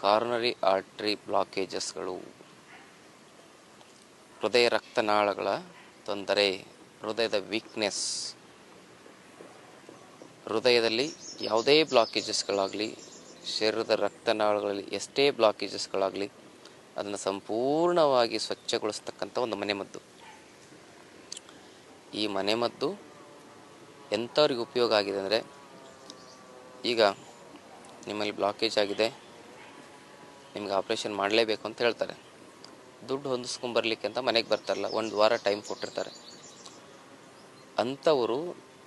ಕಾರ್ನರಿ artery ಬ್ಲಾಕೇಜಸ್ಗಳು, ಹೃದಯ ರಕ್ತನಾಳಗಳ ತೊಂದರೆ, ಹೃದಯದ ವೀಕ್ನೆಸ್. ಹೃದಯದಲ್ಲಿ ಯಾವುದೇ ಬ್ಲಾಕೇಜಸ್ಗಳಾಗಲಿ, ಶರೀರದ ರಕ್ತನಾಳಗಳಲ್ಲಿ ಎಷ್ಟೇ ಬ್ಲಾಕೇಜಸ್ಗಳಾಗಲಿ, ಅದನ್ನು ಸಂಪೂರ್ಣವಾಗಿ ಸ್ವಚ್ಛಗೊಳಿಸ್ತಕ್ಕಂಥ ಒಂದು ಮನೆಮದ್ದು. ಈ ಮನೆಮದ್ದು ಎಂಥವ್ರಿಗೆ ಉಪಯೋಗ ಆಗಿದೆ ಅಂದರೆ, ಈಗ ನಿಮ್ಮಲ್ಲಿ ಬ್ಲಾಕೇಜ್ ಆಗಿದೆ, ನಿಮ್ಗೆ ಆಪ್ರೇಷನ್ ಮಾಡಲೇಬೇಕು ಅಂತ ಹೇಳ್ತಾರೆ. ದುಡ್ಡು ಹೊಂದಿಸ್ಕೊಂಬರ್ಲಿಕ್ಕೆ ಅಂತ ಮನೆಗೆ ಬರ್ತಾರಲ್ಲ, ಒಂದು ವಾರ ಟೈಮ್ ಕೊಟ್ಟಿರ್ತಾರೆ. ಅಂಥವರು,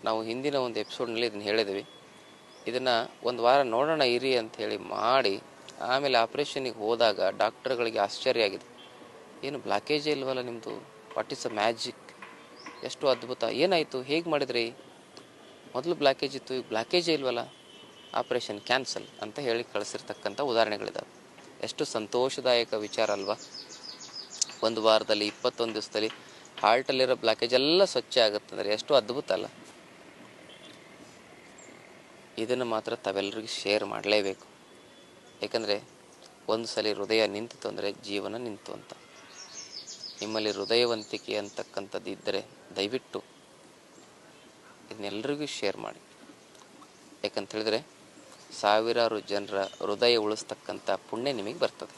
ನಾವು ಹಿಂದಿನ ಒಂದು ಎಪಿಸೋಡ್ನಲ್ಲಿ ಇದನ್ನು ಹೇಳಿದ್ವಿ, ಇದನ್ನು ಒಂದು ವಾರ ನೋಡೋಣ ಇರಿ ಅಂಥೇಳಿ ಮಾಡಿ ಆಮೇಲೆ ಆಪ್ರೇಷನಿಗೆ ಹೋದಾಗ ಡಾಕ್ಟರ್ಗಳಿಗೆ ಆಶ್ಚರ್ಯ ಆಗಿದೆ. ಏನು ಬ್ಲಾಕೇಜೇ ಇಲ್ವಲ್ಲ ನಿಮ್ಮದು, ವಾಟ್ ಈಸ್ ಅ ಮ್ಯಾಜಿಕ್, ಎಷ್ಟು ಅದ್ಭುತ, ಏನಾಯಿತು, ಹೇಗೆ ಮಾಡಿದ್ರಿ, ಮೊದಲು ಬ್ಲಾಕೇಜ್ ಇತ್ತು, ಈಗ ಬ್ಲಾಕೇಜೇ ಇಲ್ವಲ್ಲ, ಆಪ್ರೇಷನ್ ಕ್ಯಾನ್ಸಲ್ ಅಂತ ಹೇಳಿ ಕಳಿಸಿರ್ತಕ್ಕಂಥ ಉದಾಹರಣೆಗಳಿದ್ದಾವೆ. ಎಷ್ಟು ಸಂತೋಷದಾಯಕ ವಿಚಾರ ಅಲ್ವಾ. ಒಂದು ವಾರದಲ್ಲಿ 21 ದಿವಸದಲ್ಲಿ ಹಾರ್ಟಲ್ಲಿರೋ ಬ್ಲಾಕೇಜ್ ಎಲ್ಲ ಸ್ವಚ್ಛ ಆಗುತ್ತಂದರೆ ಎಷ್ಟು ಅದ್ಭುತ ಅಲ್ಲ. ಇದನ್ನು ಮಾತ್ರ ತಾವೆಲ್ಲರಿಗೂ ಶೇರ್ ಮಾಡಲೇಬೇಕು. ಏಕೆಂದರೆ ಒಂದು ಸಲ ಹೃದಯ ನಿಂತಿತು ಅಂದರೆ ಜೀವನ ನಿಂತು ಅಂತ. ನಿಮ್ಮಲ್ಲಿ ಹೃದಯವಂತಿಕೆ ಅಂತಕ್ಕಂಥದ್ದು ಇದ್ದರೆ ದಯವಿಟ್ಟು ಇದನ್ನೆಲ್ಲರಿಗೂ ಶೇರ್ ಮಾಡಿ. ಯಾಕಂತ ಹೇಳಿದ್ರೆ ಸಾವಿರಾರು ಜನರ ಹೃದಯ ಉಳಿಸ್ತಕ್ಕಂಥ ಪುಣ್ಯ ನಿಮಗೆ ಬರ್ತದೆ.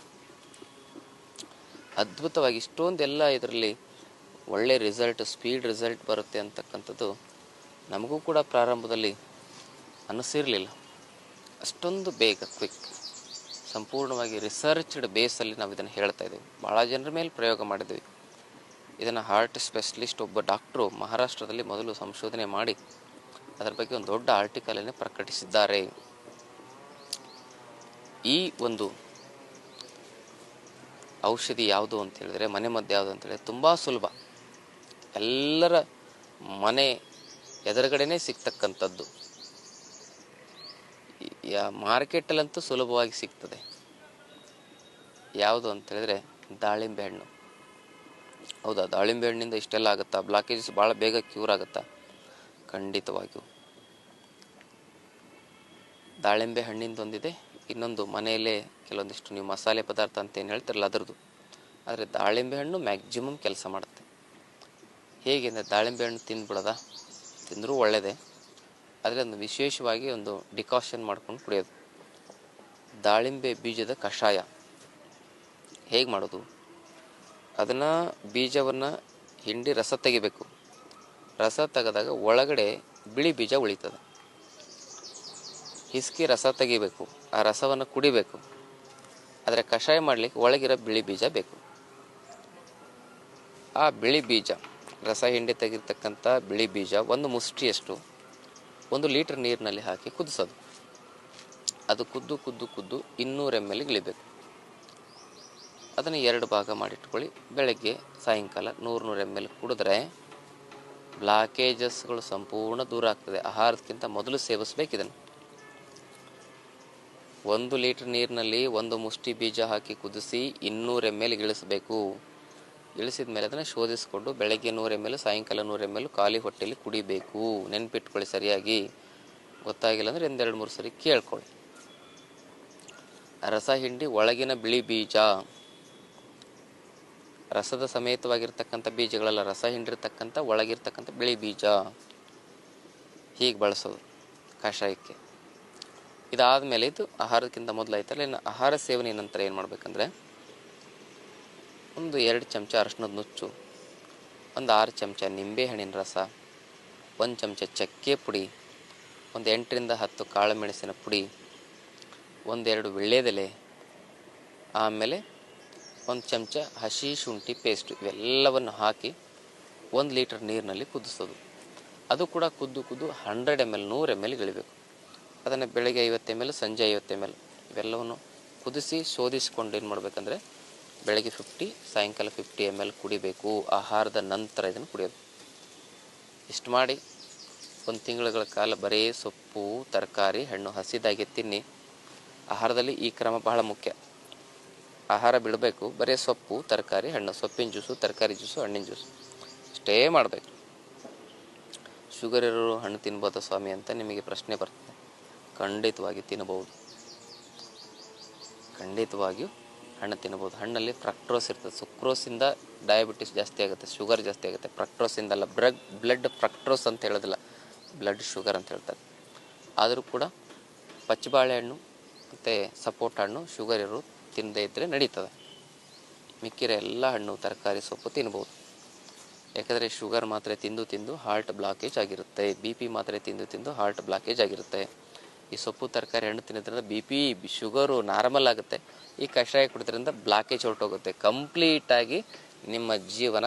ಅದ್ಭುತವಾಗಿ ಇಷ್ಟೊಂದೆಲ್ಲ ಇದರಲ್ಲಿ ಒಳ್ಳೆ ರಿಸಲ್ಟ್, ಸ್ಪೀಡ್ ರಿಸಲ್ಟ್ ಬರುತ್ತೆ ಅಂತಕ್ಕಂಥದ್ದು ನಮಗೂ ಕೂಡ ಪ್ರಾರಂಭದಲ್ಲಿ ಅನ್ನಿಸಿರಲಿಲ್ಲ. ಅಷ್ಟೊಂದು ಬೇಗ ಕ್ವಿಕ್, ಸಂಪೂರ್ಣವಾಗಿ ರಿಸರ್ಚ್ಡ್ ಬೇಸಲ್ಲಿ ನಾವು ಇದನ್ನು ಹೇಳ್ತಾ ಇದ್ದೀವಿ. ಭಾಳ ಜನರ ಮೇಲೆ ಪ್ರಯೋಗ ಮಾಡಿದ್ವಿ. ಇದನ್ನು ಹಾರ್ಟ್ ಸ್ಪೆಷಲಿಸ್ಟ್ ಒಬ್ಬ ಡಾಕ್ಟ್ರು ಮಹಾರಾಷ್ಟ್ರದಲ್ಲಿ ಮೊದಲು ಸಂಶೋಧನೆ ಮಾಡಿ ಅದರ ಬಗ್ಗೆ ಒಂದು ದೊಡ್ಡ ಆರ್ಟಿಕಲನ್ನು ಪ್ರಕಟಿಸಿದ್ದಾರೆ. ಈ ಒಂದು ಔಷಧಿ ಯಾವುದು ಅಂತ ಹೇಳಿದ್ರೆ, ಮನೆಮದ್ದು ಯಾವುದು ಅಂತ ಹೇಳಿದ್ರೆ ತುಂಬ ಸುಲಭ, ಎಲ್ಲರ ಮನೆ ಎದುರುಗಡೆನೇ ಸಿಗ್ತಕ್ಕಂಥದ್ದು. ಮಾರ್ಕೆಟಲ್ಲಂತೂ ಸುಲಭವಾಗಿ ಸಿಗ್ತದೆ. ಯಾವುದು ಅಂತ ಹೇಳಿದ್ರೆ ದಾಳಿಂಬೆ ಹಣ್ಣು. ಹೌದಾ, ದಾಳಿಂಬೆ ಹಣ್ಣಿಂದ ಇಷ್ಟೆಲ್ಲ ಆಗುತ್ತಾ, ಬ್ಲಾಕೇಜಸ್ ಭಾಳ ಬೇಗ ಕ್ಯೂರ್ ಆಗುತ್ತಾ? ಖಂಡಿತವಾಗಿಯೂ. ದಾಳಿಂಬೆ ಹಣ್ಣಿಂದ ಒಂದಿದೆ, ಇನ್ನೊಂದು ಮನೆಯಲ್ಲೇ ಕೆಲವೊಂದಿಷ್ಟು ನೀವು ಮಸಾಲೆ ಪದಾರ್ಥ ಅಂತ ಏನು ಹೇಳ್ತಾರಲ್ಲ ಅದರದ್ದು. ಆದರೆ ದಾಳಿಂಬೆ ಹಣ್ಣು ಮ್ಯಾಕ್ಸಿಮಮ್ ಕೆಲಸ ಮಾಡುತ್ತೆ. ಹೇಗೆ ಅಂದರೆ, ದಾಳಿಂಬೆ ಹಣ್ಣು ತಿಂದ್ಬಿಡೋದ, ತಿಂದರೂ ಒಳ್ಳೆಯದೇ, ಆದರೆ ಒಂದು ವಿಶೇಷವಾಗಿ ಒಂದು ಡಿಕಾಷನ್ ಮಾಡ್ಕೊಂಡು ಕುಡಿಯೋದು. ದಾಳಿಂಬೆ ಬೀಜದ ಕಷಾಯ ಹೇಗೆ ಮಾಡೋದು? ಅದನ್ನು ಬೀಜವನ್ನು ಹಿಂಡಿ ರಸ ತೆಗಿಬೇಕು. ರಸ ತೆಗೆದಾಗ ಒಳಗಡೆ ಬಿಳಿ ಬೀಜ ಉಳಿತದೆ. ಹಿಸ್ಕಿ ರಸ ತೆಗಿಬೇಕು, ಆ ರಸವನ್ನು ಕುಡಿಬೇಕು. ಆದರೆ ಕಷಾಯ ಮಾಡಲಿಕ್ಕೆ ಒಳಗಿರೋ ಬಿಳಿ ಬೀಜ ಬೇಕು. ಆ ಬಿಳಿ ಬೀಜ, ರಸ ಹಿಂಡಿ ತೆಗಿರ್ತಕ್ಕಂಥ ಬಿಳಿ ಬೀಜ ಒಂದು ಮುಷ್ಟಿಯಷ್ಟು 1 ಲೀಟರ್ ನೀರಿನಲ್ಲಿ ಹಾಕಿ ಕುದಿಸೋದು. ಅದು ಕುದ್ದು ಕುದ್ದು ಕುದ್ದು 200 ml ಇಳಿಬೇಕು. ಅದನ್ನು 2 ಭಾಗ ಮಾಡಿಟ್ಕೊಳ್ಳಿ. ಬೆಳಗ್ಗೆ ಸಾಯಂಕಾಲ 100 ml ಕುಡಿದ್ರೆ ಬ್ಲಾಕೇಜಸ್ಗಳು ಸಂಪೂರ್ಣ ದೂರ ಆಗ್ತದೆ. ಆಹಾರಕ್ಕಿಂತ ಮೊದಲು ಸೇವಿಸಬೇಕಿದನ್ನು. 1 ಲೀಟರ್ ನೀರಿನಲ್ಲಿ 1 ಮುಷ್ಟಿ ಬೀಜ ಹಾಕಿ ಕುದಿಸಿ 200 ml ಇಳಿಸಬೇಕು. ಇಳಿಸಿದ ಮೇಲೆ ಅದನ್ನು ಶೋಧಿಸಿಕೊಂಡು ಬೆಳಗ್ಗೆ 100 ml, ಸಾಯಂಕಾಲ 100 ml ಖಾಲಿ ಹೊಟ್ಟೆಯಲ್ಲಿ ಕುಡಿಬೇಕು. ನೆನ್ಪಿಟ್ಕೊಳ್ಳಿ ಸರಿಯಾಗಿ. ಗೊತ್ತಾಗಿಲ್ಲ ಅಂದರೆ 2-3 ಸರಿ ಕೇಳ್ಕೊಳ್ಳಿ. ರಸ ಹಿಂಡಿ ಒಳಗಿನ ಬಿಳಿ ಬೀಜ, ರಸದ ಸಮೇತವಾಗಿರ್ತಕ್ಕಂಥ ಬೀಜಗಳೆಲ್ಲ, ರಸ ಹಿಂಡಿರ್ತಕ್ಕಂಥ ಒಳಗಿರ್ತಕ್ಕಂಥ ಬಿಳಿ ಬೀಜ, ಹೀಗೆ ಬಳಸೋದು ಕಷಾಯಕ್ಕೆ. ಇದಾದ ಮೇಲೆ ಇದು ಆಹಾರಕ್ಕಿಂತ ಮೊದಲು ಆಯ್ತಲ್ಲ. ಇನ್ನು ಆಹಾರ ಸೇವನೆ ನಂತರ ಏನು ಮಾಡಬೇಕಂದ್ರೆ, ಒಂದು 2 ಚಮಚ ಅರಶಿನದ ನುಚ್ಚು, ಒಂದು 6 ಚಮಚ ನಿಂಬೆಹಣ್ಣಿನ ರಸ, 1 ಚಮಚ ಚಕ್ಕೆ ಪುಡಿ, ಒಂದು 8ರಿಂದ 10 ಕಾಳು ಮೆಣಸಿನ ಪುಡಿ, 1-2 ವೀಳ್ಯದೆಲೆ, ಆಮೇಲೆ 1 ಚಮಚ ಹಸಿ ಶುಂಠಿ ಪೇಸ್ಟ್, ಇವೆಲ್ಲವನ್ನು ಹಾಕಿ 1 ಲೀಟರ್ ನೀರಿನಲ್ಲಿ ಕುದಿಸೋದು. ಅದು ಕೂಡ ಕುದ್ದು 100 ml 100 ml ಇಳಿಬೇಕು. ಅದನ್ನು ಬೆಳಗ್ಗೆ 50 ml, ಸಂಜೆ 50 ml ಇವೆಲ್ಲವನ್ನು ಕುದಿಸಿ ಶೋಧಿಸಿಕೊಂಡು ಏನು ಮಾಡಬೇಕಂದ್ರೆ, ಬೆಳಗ್ಗೆ 50, ಸಾಯಂಕಾಲ 50 ml ಕುಡಿಬೇಕು. ಆಹಾರದ ನಂತರ ಇದನ್ನು ಕುಡಿಯೋದು. ಇಷ್ಟು ಮಾಡಿ 1 ತಿಂಗಳ ಕಾಲ ಬರೀ ಸೊಪ್ಪು, ತರಕಾರಿ, ಹಣ್ಣು ಹಸಿದಾಗೆ ತಿನ್ನಿ. ಆಹಾರದಲ್ಲಿ ಈ ಕ್ರಮ ಬಹಳ ಮುಖ್ಯ. ಆಹಾರ ಬಿಡಬೇಕು, ಬರೀ ಸೊಪ್ಪು, ತರಕಾರಿ, ಹಣ್ಣು, ಸೊಪ್ಪಿನ ಜ್ಯೂಸು, ತರಕಾರಿ ಜ್ಯೂಸು, ಹಣ್ಣಿನ ಜ್ಯೂಸು ಇಷ್ಟೇ ಮಾಡಬೇಕು. ಶುಗರ್ ಇರೋರು ಹಣ್ಣು ತಿನ್ಬೋದಾ ಸ್ವಾಮಿ ಅಂತ ನಿಮಗೆ ಪ್ರಶ್ನೆ ಬರ್ತದೆ. ಖಂಡಿತವಾಗಿ ತಿನ್ನಬಹುದು. ಖಂಡಿತವಾಗಿಯೂ ಹಣ್ಣು ತಿನ್ಬೋದು. ಹಣ್ಣಲ್ಲಿ ಫ್ರಕ್ಟ್ರೋಸ್ ಇರ್ತದೆ. ಸುಕ್ರೋಸಿಂದ ಡಯಾಬಿಟಿಸ್ ಜಾಸ್ತಿ ಆಗುತ್ತೆ, ಶುಗರ್ ಜಾಸ್ತಿ ಆಗುತ್ತೆ. ಫ್ರಕ್ಟ್ರೋಸಿಂದಲ್ಲ, ಬ್ಲಡ್ ಫ್ರಕ್ಟ್ರೋಸ್ ಅಂತ ಹೇಳೋದಿಲ್ಲ, ಬ್ಲಡ್ ಶುಗರ್ ಅಂತ ಹೇಳ್ತಾರೆ. ಆದರೂ ಕೂಡ ಪಚ್ಚ ಬಾಳೆಹಣ್ಣು ಮತ್ತು ಸಪೋಟ ಹಣ್ಣು ಶುಗರ್ ಇರೋ ತಿನ್ನದೇ ಇದ್ದರೆ ನಡೀತದೆ. ಮಿಕ್ಕಿರೋ ಎಲ್ಲ ಹಣ್ಣು ತರಕಾರಿ ಸೊಪ್ಪು ತಿನ್ಬೋದು. ಯಾಕಂದರೆ ಶುಗರ್ ಮಾತ್ರೆ ತಿಂದು ಹಾರ್ಟ್ ಬ್ಲಾಕೇಜ್ ಆಗಿರುತ್ತೆ, ಬಿ ಪಿ ಮಾತ್ರೆ ತಿಂದು ಹಾರ್ಟ್ ಬ್ಲಾಕೇಜ್ ಆಗಿರುತ್ತೆ. ಈ ಸೊಪ್ಪು ತರಕಾರಿ ಹಣ್ಣು ತಿನ್ನೋದ್ರಿಂದ ಬಿ ಪಿ ಶುಗರು ನಾರ್ಮಲ್ ಆಗುತ್ತೆ. ಈ ಕಷಾಯ ಕುಡಿದ್ರಿಂದ ಬ್ಲಾಕೇಜ್ ಹೊರಟೋಗುತ್ತೆ. ಕಂಪ್ಲೀಟಾಗಿ ನಿಮ್ಮ ಜೀವನ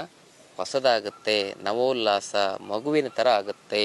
ಹೊಸದಾಗುತ್ತೆ, ನವೋಲ್ಲಾಸ, ಮಗುವಿನ ಥರ ಆಗುತ್ತೆ.